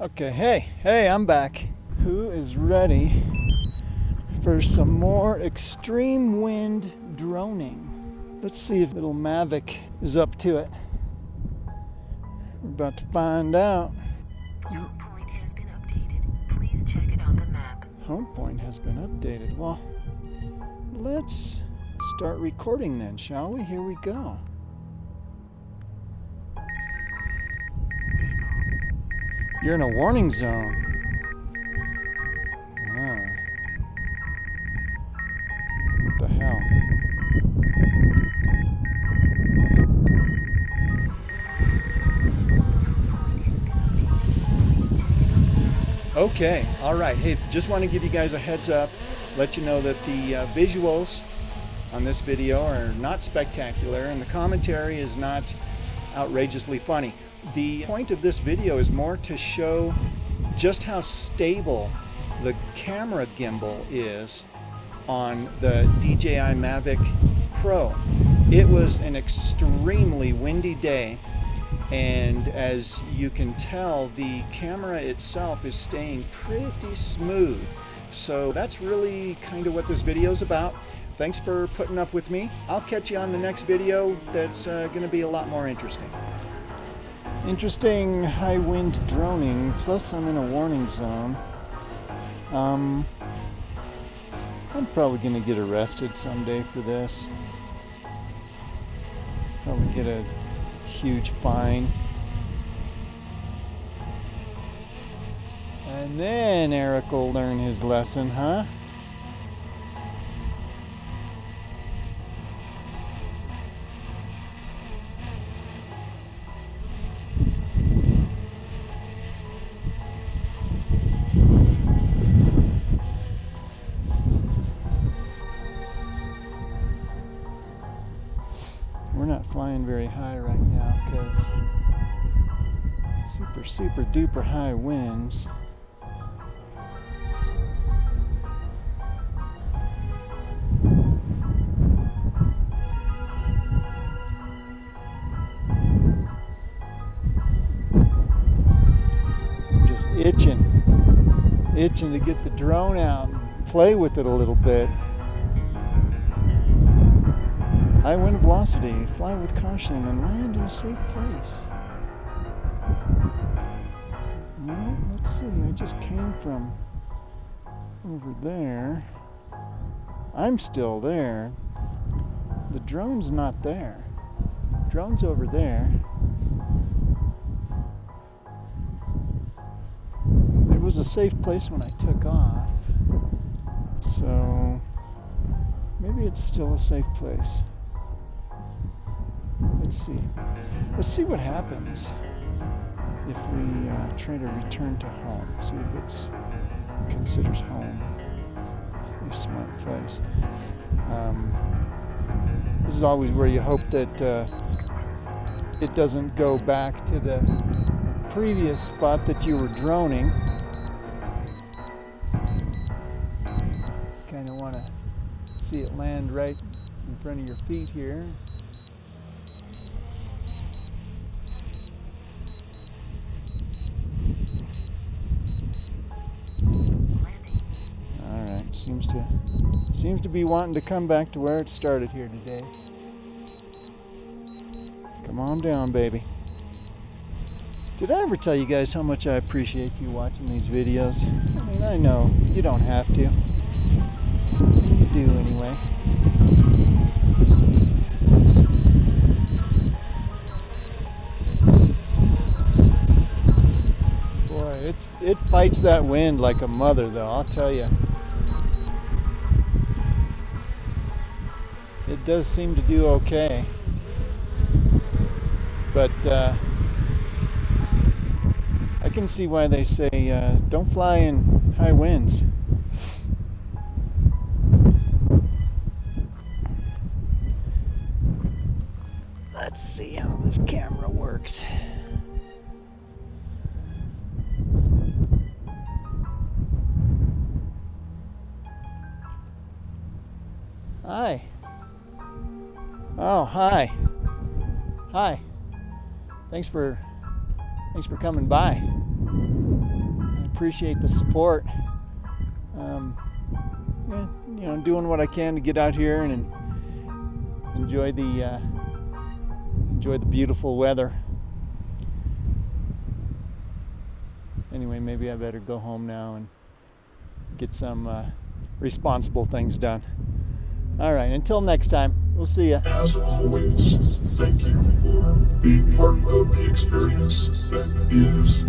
Okay, hey, I'm back. Who is ready for some more extreme wind droning? Let's see if little Mavic is up to it. We're about to find out. Home point has been updated. Please check it on the map. Home point has been updated. Well, let's start recording then, shall we? Here we go. You're in a warning zone. Wow. What the hell? Okay, all right. Hey, just want to give you guys a heads up, let you know that the visuals on this video are not spectacular and the commentary is not outrageously funny. The point of this video is more to show just how stable the camera gimbal is on the DJI Mavic Pro. It was an extremely windy day, and as you can tell, the camera itself is staying pretty smooth. So that's really kind of what this video is about. Thanks for putting up with me. I'll catch you on the next video that's going to be a lot more interesting. Interesting high wind droning, plus I'm in a warning zone. I'm probably going to get arrested someday for this. Probably get a huge fine. And then Eric will learn his lesson, huh? We're not flying very high right now because super duper high winds. I'm just itching to get the drone out and play with it a little bit. High wind velocity, fly with caution and land in a safe place. Well, let's see, I just came from over there. I'm still there. The drone's not there. Drone's over there. It was a safe place when I took off. So maybe it's still a safe place. Let's see what happens if we try to return to home. See if it's considers home a smart place. This is always where you hope that it doesn't go back to the previous spot that you were droning. Kind of want to see it land right in front of your feet here. Seems to be wanting to come back to where it started here today. Come on down, baby. Did I ever tell you guys how much I appreciate you watching these videos? I mean, I know you don't have to. You do anyway. Boy, it fights that wind like a mother, though, I'll tell you. It does seem to do okay, but I can see why they say don't fly in high winds. Let's see how this camera works. Hi. Oh, hi. Hi. Thanks for coming by. appreciate the support. Yeah, you know, doing what I can to get out here and enjoy the beautiful weather. Anyway, maybe I better go home now and get some responsible things done. All right, until next time, we'll see ya. As always, thank you for being part of the experience that is